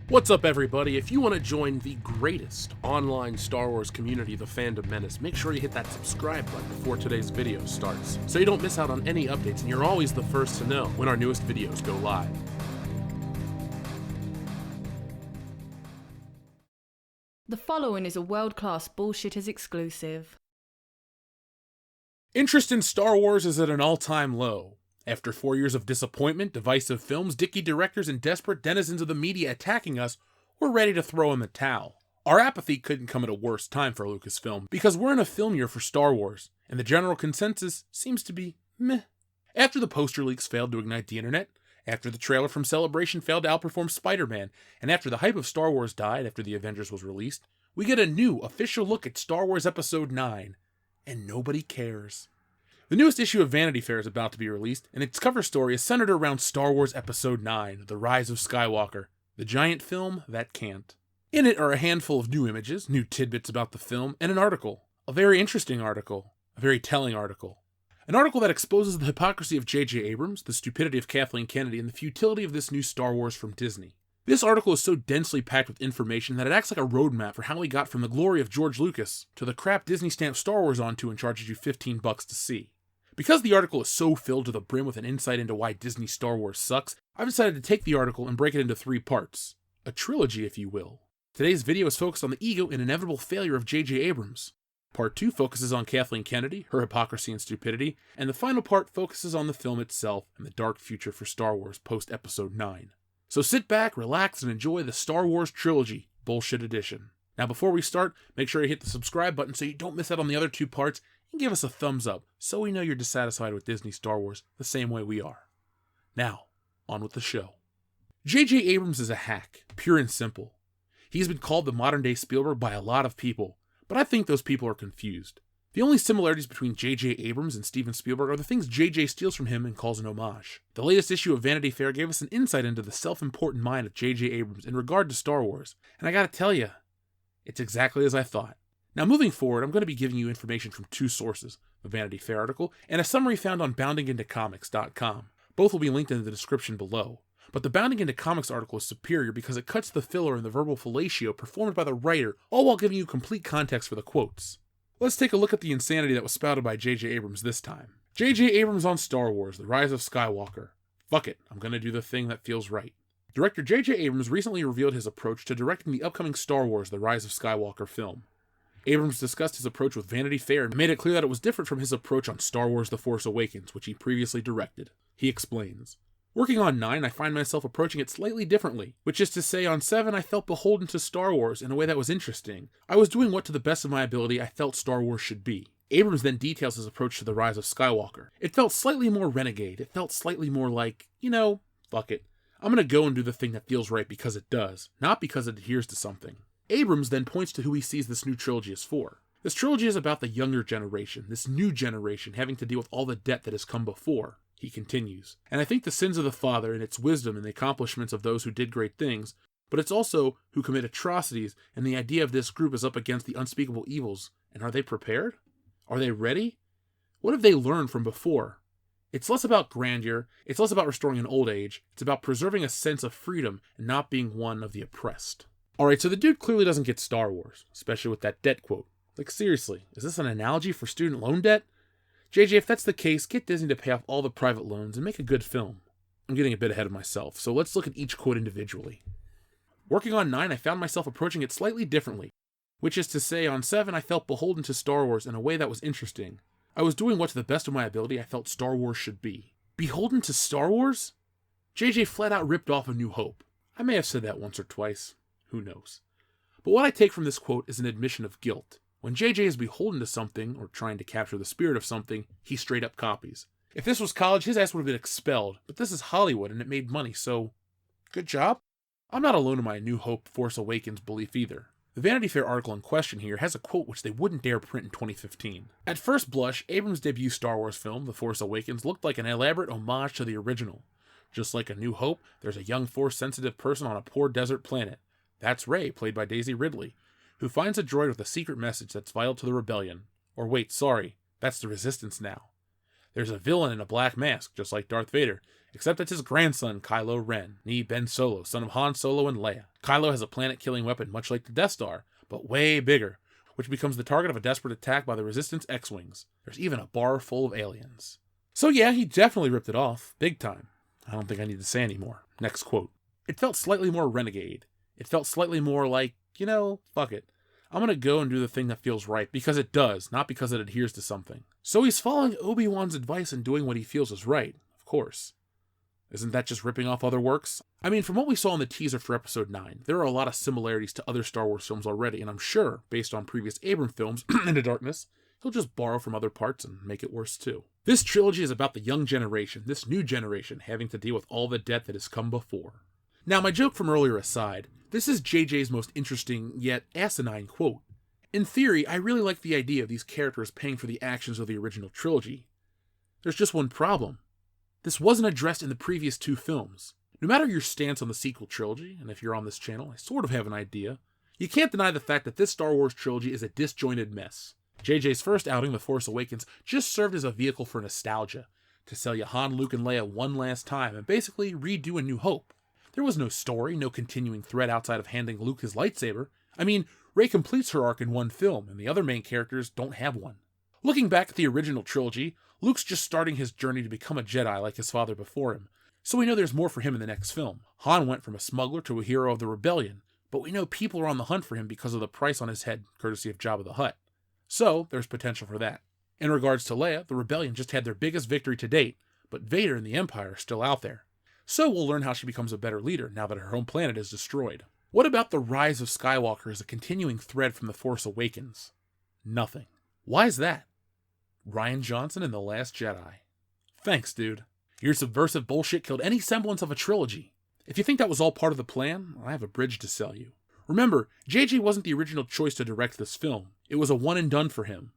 What's up, everybody? If you want to join the greatest online Star Wars community, the Fandom Menace, make sure you hit that subscribe button before today's video starts, so you don't miss out on any updates and you're always the first to know when our newest videos go live. The following is a world-class Bullshitters exclusive. Interest in Star Wars is at an all-time low. After 4 years of disappointment, divisive films, dicky directors, and desperate denizens of the media attacking us, we're ready to throw in the towel. Our apathy couldn't come at a worse time for Lucasfilm, because we're in a film year for Star Wars, and the general consensus seems to be meh. After the poster leaks failed to ignite the internet, after the trailer from Celebration failed to outperform Spider-Man, and after the hype of Star Wars died after The Avengers was released, we get a new official look at Star Wars Episode 9, and nobody cares. The newest issue of Vanity Fair is about to be released, and its cover story is centered around Star Wars Episode 9, The Rise of Skywalker, the giant film that can't. In it are a handful of new images, new tidbits about the film, and an article. A very interesting article. A very telling article. An article that exposes the hypocrisy of J.J. Abrams, the stupidity of Kathleen Kennedy, and the futility of this new Star Wars from Disney. This article is so densely packed with information that it acts like a roadmap for how we got from the glory of George Lucas to the crap Disney stamped Star Wars onto and charges you $15 to see. Because the article is so filled to the brim with an insight into why Disney Star Wars sucks, I've decided to take the article and break it into 3 parts. A trilogy, if you will. Today's video is focused on the ego and inevitable failure of J.J. Abrams. Part 2 focuses on Kathleen Kennedy, her hypocrisy and stupidity, and the final part focuses on the film itself and the dark future for Star Wars post-Episode 9. So sit back, relax, and enjoy the Star Wars Trilogy, Bullshit Edition. Now before we start, make sure you hit the subscribe button so you don't miss out on the other 2 parts, and give us a thumbs up so we know you're dissatisfied with Disney Star Wars the same way we are. Now, on with the show. J.J. Abrams is a hack, pure and simple. He's been called the modern-day Spielberg by a lot of people, but I think those people are confused. The only similarities between J.J. Abrams and Steven Spielberg are the things J.J. steals from him and calls an homage. The latest issue of Vanity Fair gave us an insight into the self-important mind of J.J. Abrams in regard to Star Wars, and I gotta tell you, it's exactly as I thought. Now moving forward, I'm going to be giving you information from 2 sources, the Vanity Fair article, and a summary found on boundingintocomics.com. Both will be linked in the description below. But the Bounding Into Comics article is superior because it cuts the filler and the verbal fellatio performed by the writer, all while giving you complete context for the quotes. Let's take a look at the insanity that was spouted by J.J. Abrams this time. J.J. Abrams on Star Wars, The Rise of Skywalker. Fuck it, I'm going to do the thing that feels right. Director J.J. Abrams recently revealed his approach to directing the upcoming Star Wars The Rise of Skywalker film. Abrams discussed his approach with Vanity Fair and made it clear that it was different from his approach on Star Wars The Force Awakens, which he previously directed. He explains, "Working on 9, I find myself approaching it slightly differently, which is to say on 7 I felt beholden to Star Wars in a way that was interesting. I was doing what to the best of my ability I felt Star Wars should be." Abrams then details his approach to The Rise of Skywalker. "It felt slightly more renegade, it felt slightly more like, fuck it. I'm gonna go and do the thing that feels right because it does, not because it adheres to something." Abrams then points to who he sees this new trilogy is for. This trilogy is about the younger generation, this new generation having to deal with all the debt that has come before. He continues, "And I think the sins of the father and its wisdom and the accomplishments of those who did great things, but it's also who commit atrocities, and the idea of this group is up against the unspeakable evils. And are they prepared? Are they ready? What have they learned from before? It's less about grandeur, it's less about restoring an old age, it's about preserving a sense of freedom and not being one of the oppressed." Alright, so the dude clearly doesn't get Star Wars, especially with that debt quote. Like seriously, is this an analogy for student loan debt? JJ, if that's the case, get Disney to pay off all the private loans and make a good film. I'm getting a bit ahead of myself, so let's look at each quote individually. "Working on 9, I found myself approaching it slightly differently, which is to say on 7 I felt beholden to Star Wars in a way that was interesting. I was doing what to the best of my ability I felt Star Wars should be." Beholden to Star Wars? JJ flat out ripped off A New Hope. I may have said that once or twice. Who knows? But what I take from this quote is an admission of guilt. When JJ is beholden to something, or trying to capture the spirit of something, he straight up copies. If this was college, his ass would have been expelled, but this is Hollywood and it made money, so good job. I'm not alone in my New Hope Force Awakens belief either. The Vanity Fair article in question here has a quote which they wouldn't dare print in 2015. "At first blush, Abrams' debut Star Wars film, The Force Awakens, looked like an elaborate homage to the original. Just like A New Hope, there's a young Force-sensitive person on a poor desert planet. That's Rey, played by Daisy Ridley, who finds a droid with a secret message that's vital to the rebellion. Or wait, sorry, that's the Resistance now. There's a villain in a black mask, just like Darth Vader, Except it's his grandson, Kylo Ren, nee Ben Solo, son of Han Solo and Leia. Kylo has a planet-killing weapon much like the Death Star, but way bigger, which becomes the target of a desperate attack by the Resistance X-Wings. There's even a bar full of aliens. So yeah, he definitely ripped it off, big time. I don't think I need to say anymore. Next quote. It felt slightly more renegade. It felt slightly more like, fuck it. I'm gonna go and do the thing that feels right, because it does, not because it adheres to something. So he's following Obi-Wan's advice and doing what he feels is right, of course. Isn't that just ripping off other works? I mean, from what we saw in the teaser for Episode 9, there are a lot of similarities to other Star Wars films already, and I'm sure, based on previous Abrams films, Into Darkness, he'll just borrow from other parts and make it worse too. This trilogy is about the young generation, this new generation, having to deal with all the debt that has come before. Now, my joke from earlier aside, this is JJ's most interesting, yet asinine quote. In theory, I really like the idea of these characters paying for the actions of the original trilogy. There's just one problem. This wasn't addressed in the previous two films. No matter your stance on the sequel trilogy, and if you're on this channel, I sort of have an idea, you can't deny the fact that this Star Wars trilogy is a disjointed mess. JJ's first outing, The Force Awakens, just served as a vehicle for nostalgia, to sell you Han, Luke, and Leia one last time, and basically redo A New Hope. There was no story, no continuing thread outside of handing Luke his lightsaber. I mean, Rey completes her arc in one film, and the other main characters don't have one. Looking back at the original trilogy, Luke's just starting his journey to become a Jedi like his father before him, so we know there's more for him in the next film. Han went from a smuggler to a hero of the rebellion, but we know people are on the hunt for him because of the price on his head, courtesy of Jabba the Hutt. So, there's potential for that. In regards to Leia, the rebellion just had their biggest victory to date, but Vader and the Empire are still out there. So we'll learn how she becomes a better leader now that her home planet is destroyed. What about the rise of Skywalker as a continuing thread from The Force Awakens? Nothing. Why is that? Rian Johnson in The Last Jedi. Thanks, dude. Your subversive bullshit killed any semblance of a trilogy. If you think that was all part of the plan, I have a bridge to sell you. Remember, JJ wasn't the original choice to direct this film. It was a one and done for him.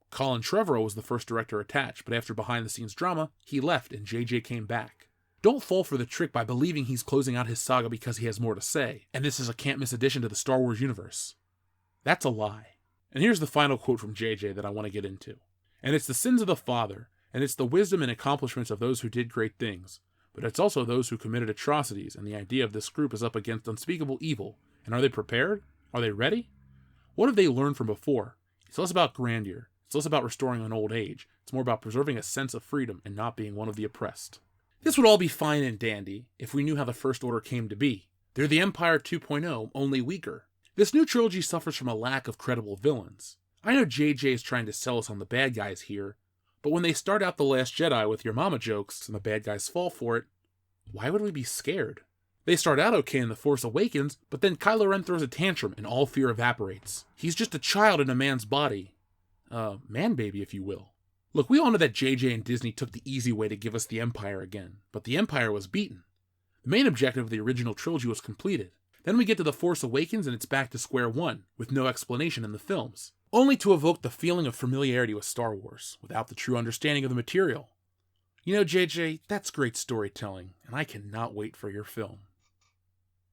Colin Trevorrow was the first director attached, but after behind-the-scenes drama, he left and JJ came back. Don't fall for the trick by believing he's closing out his saga because he has more to say, and this is a can't-miss addition to the Star Wars universe. That's a lie. And here's the final quote from JJ that I want to get into. And it's the sins of the father, and it's the wisdom and accomplishments of those who did great things, but it's also those who committed atrocities, and the idea of this group is up against unspeakable evil. And are they prepared? Are they ready? What have they learned from before? It's less about grandeur. It's less about restoring an old age. It's more about preserving a sense of freedom and not being one of the oppressed. This would all be fine and dandy if we knew how the First Order came to be. They're the Empire 2.0, only weaker. This new trilogy suffers from a lack of credible villains. I know JJ is trying to sell us on the bad guys here, but when they start out The Last Jedi with your mama jokes and the bad guys fall for it, why would we be scared? They start out okay in The Force Awakens, but then Kylo Ren throws a tantrum and all fear evaporates. He's just a child in a man's body. Man baby, if you will. Look, we all know that JJ and Disney took the easy way to give us the Empire again, but the Empire was beaten. The main objective of the original trilogy was completed. Then we get to The Force Awakens and it's back to square one, with no explanation in the films. Only to evoke the feeling of familiarity with Star Wars, without the true understanding of the material. You know, JJ, that's great storytelling, and I cannot wait for your film.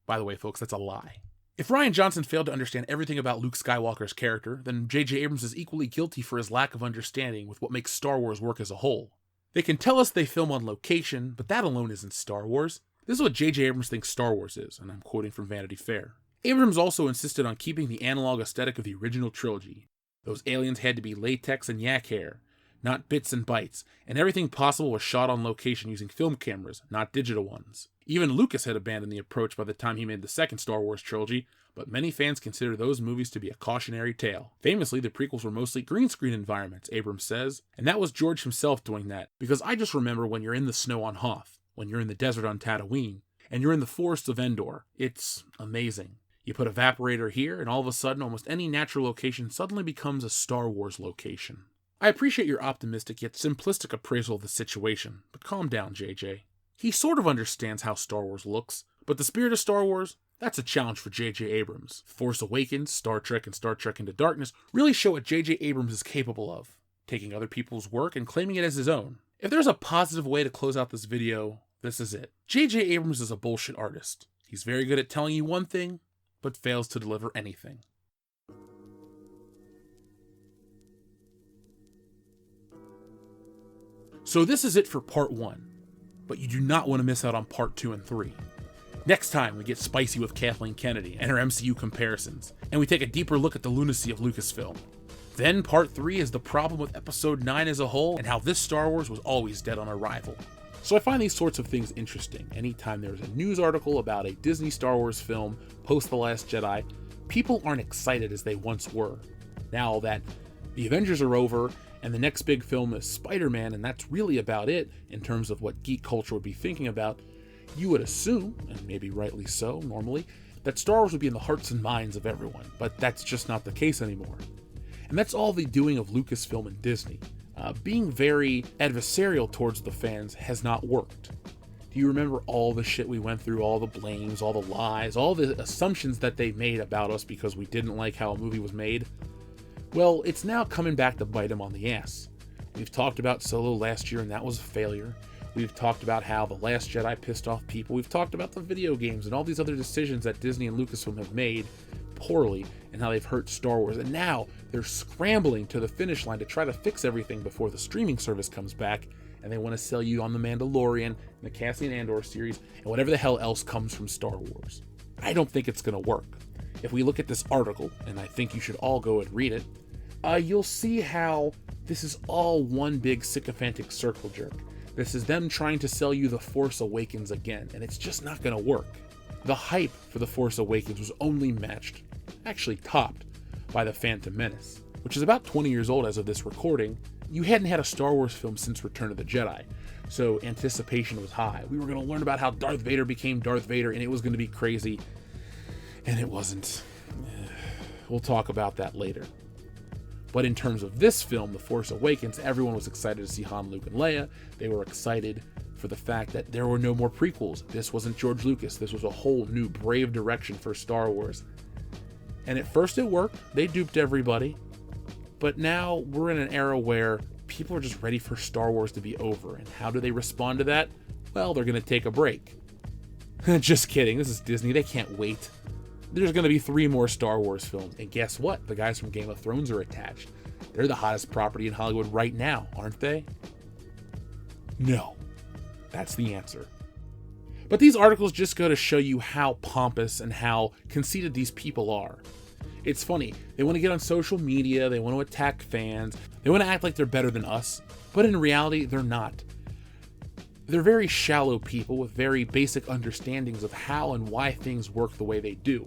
By the way, folks, that's a lie. If Rian Johnson failed to understand everything about Luke Skywalker's character, then J.J. Abrams is equally guilty for his lack of understanding with what makes Star Wars work as a whole. They can tell us they film on location, but that alone isn't Star Wars. This is what J.J. Abrams thinks Star Wars is, and I'm quoting from Vanity Fair. Abrams also insisted on keeping the analog aesthetic of the original trilogy. Those aliens had to be latex and yak hair, not bits and bytes, and everything possible was shot on location using film cameras, not digital ones. Even Lucas had abandoned the approach by the time he made the second Star Wars trilogy, but many fans consider those movies to be a cautionary tale. Famously, the prequels were mostly green screen environments, Abrams says, and that was George himself doing that, because I just remember when you're in the snow on Hoth, when you're in the desert on Tatooine, and you're in the forests of Endor. It's amazing. You put a evaporator here, and all of a sudden, almost any natural location suddenly becomes a Star Wars location. I appreciate your optimistic yet simplistic appraisal of the situation, but calm down, JJ. He sort of understands how Star Wars looks, but the spirit of Star Wars, that's a challenge for J.J. Abrams. Force Awakens, Star Trek, and Star Trek Into Darkness really show what J.J. Abrams is capable of, taking other people's work and claiming it as his own. If there's a positive way to close out this video, this is it. J.J. Abrams is a bullshit artist. He's very good at telling you one thing, but fails to deliver anything. So this is it for part 1. but you do not want to miss out on part 2 and 3. Next time, we get spicy with Kathleen Kennedy and her MCU comparisons, and we take a deeper look at the lunacy of Lucasfilm. Then part 3 is the problem with episode 9 as a whole, and how this Star Wars was always dead on arrival. So I find these sorts of things interesting. Anytime there's a news article about a Disney Star Wars film post The Last Jedi, people aren't excited as they once were. Now that the Avengers are over, and the next big film is Spider-Man, and that's really about it in terms of what geek culture would be thinking about, you would assume, and maybe rightly so normally, that Star Wars would be in the hearts and minds of everyone, but that's just not the case anymore. And that's all the doing of Lucasfilm and Disney. Being very adversarial towards the fans has not worked. Do you remember all the shit we went through, all the blames, all the lies, all the assumptions that they made about us because we didn't like how a movie was made? Well, it's now coming back to bite them on the ass. We've talked about Solo last year and that was a failure. We've talked about how The Last Jedi pissed off people. We've talked about the video games and all these other decisions that Disney and Lucasfilm have made poorly and how they've hurt Star Wars. And now they're scrambling to the finish line to try to fix everything before the streaming service comes back. And they want to sell you on The Mandalorian and the Cassian Andor series and whatever the hell else comes from Star Wars. I don't think it's going to work. If we look at this article, and I think you should all go and read it, you'll see how this is all one big sycophantic circle jerk. This is them trying to sell you The Force Awakens again, and it's just not going to work. The hype for The Force Awakens was only matched, actually topped, by The Phantom Menace, which is about 20 years old as of this recording. You hadn't had a Star Wars film since Return of the Jedi, so anticipation was high. We were going to learn about how Darth Vader became Darth Vader, and it was going to be crazy, and it wasn't. We'll talk about that later. But in terms of this film, The Force Awakens, everyone was excited to see Han, Luke, and Leia. They were excited for the fact that there were no more prequels. This wasn't George Lucas. This was a whole new brave direction for Star Wars. And at first it worked. They duped everybody. But now we're in an era where people are just ready for Star Wars to be over. And how do they respond to that? Well, they're going to take a break. Just kidding. This is Disney. They can't wait. There's going to be 3 more Star Wars films. And guess what? The guys from Game of Thrones are attached. They're the hottest property in Hollywood right now, aren't they? No. That's the answer. But these articles just go to show you how pompous and how conceited these people are. It's funny. They want to get on social media. They want to attack fans. They want to act like they're better than us. But in reality, they're not. They're very shallow people with very basic understandings of how and why things work the way they do.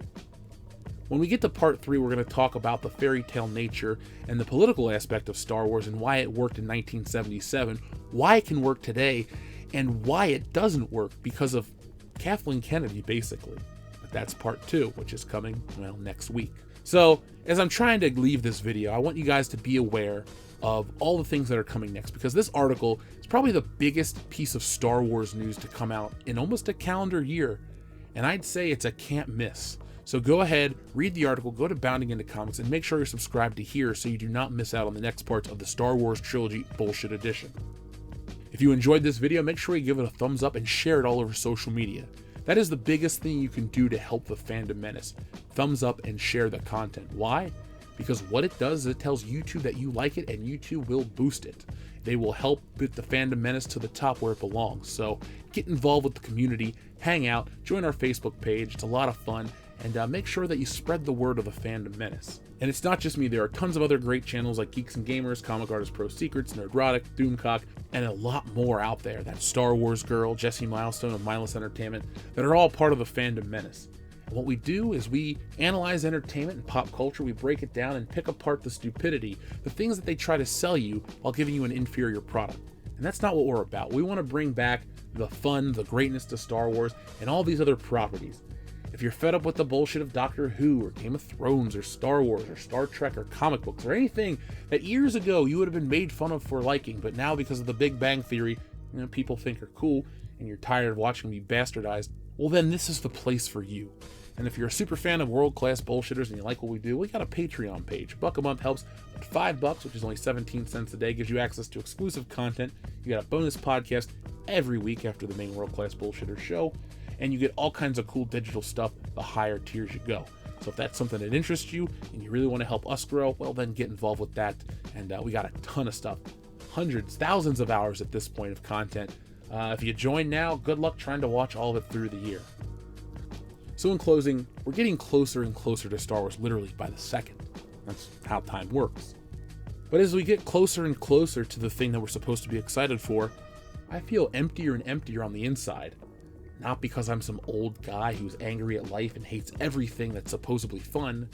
When we get to part 3, we're going to talk about the fairy tale nature and the political aspect of Star Wars and why it worked in 1977, why it can work today, and why it doesn't work because of Kathleen Kennedy, basically. But that's part 2, which is coming, well, next week. So, as I'm trying to leave this video, I want you guys to be aware of all the things that are coming next, because this article is probably the biggest piece of Star Wars news to come out in almost a calendar year, and I'd say it's a can't miss. So go ahead, read the article, go to Bounding Into Comics, and make sure you're subscribed to here so you do not miss out on the next parts of the Star Wars Trilogy Bullshit Edition. If you enjoyed this video, make sure you give it a thumbs up and share it all over social media. That is the biggest thing you can do to help the Fandom Menace. Thumbs up and share the content. Why? Because what it does is it tells YouTube that you like it, and YouTube will boost it. They will help put the Fandom Menace to the top where it belongs. So get involved with the community, hang out, join our Facebook page. It's a lot of fun. And make sure that you spread the word of the Fandom Menace. And it's not just me, there are tons of other great channels like Geeks+Gamers, Comic Artist Pro Secrets, Nerdrotic, Doomcock, and a lot more out there. That Star Wars Girl, Jesse Milestone of Mindless Entertainment, that are all part of the Fandom Menace. And what we do is we analyze entertainment and pop culture, we break it down and pick apart the stupidity, the things that they try to sell you while giving you an inferior product. And that's not what we're about. We want to bring back the fun, the greatness to Star Wars, and all these other properties. If you're fed up with the bullshit of Doctor Who or Game of Thrones or Star Wars or Star Trek or comic books or anything that years ago you would have been made fun of for liking, but now because of the Big Bang Theory, people think are cool and you're tired of watching them be bastardized, well then this is the place for you. And if you're a super fan of world-class bullshitters and you like what we do, we got a Patreon page. $1 a month helps, but $5, which is only 17 cents a day, gives you access to exclusive content. You got a bonus podcast every week after the main World-Class Bullshitter show, and you get all kinds of cool digital stuff the higher tiers you go. So if that's something that interests you and you really want to help us grow, well then get involved with that. And we got a ton of stuff, hundreds, thousands of hours at this point of content If you join now, good luck trying to watch all of it through the year. So in closing, we're getting closer and closer to Star Wars literally by the second. That's how time works. But as we get closer and closer to the thing that we're supposed to be excited for, I feel emptier and emptier on the inside. Not because I'm some old guy who's angry at life and hates everything that's supposedly fun,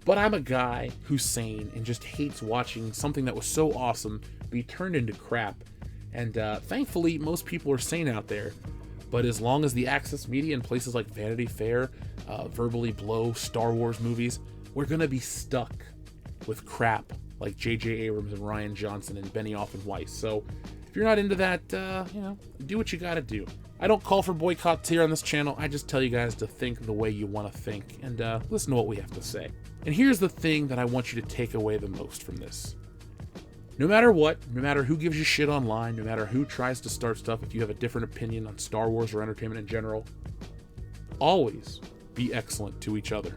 but I'm a guy who's sane and just hates watching something that was so awesome be turned into crap. And thankfully, most people are sane out there. But as long as the access media and places like Vanity Fair verbally blow Star Wars movies, we're gonna be stuck with crap like J.J. Abrams and Rian Johnson and Benioff and Weiss. So if you're not into that, do what you gotta do. I don't call for boycotts here on this channel. I just tell you guys to think the way you want to think and listen to what we have to say. And here's the thing that I want you to take away the most from this. No matter what, no matter who gives you shit online, no matter who tries to start stuff, if you have a different opinion on Star Wars or entertainment in general, always be excellent to each other.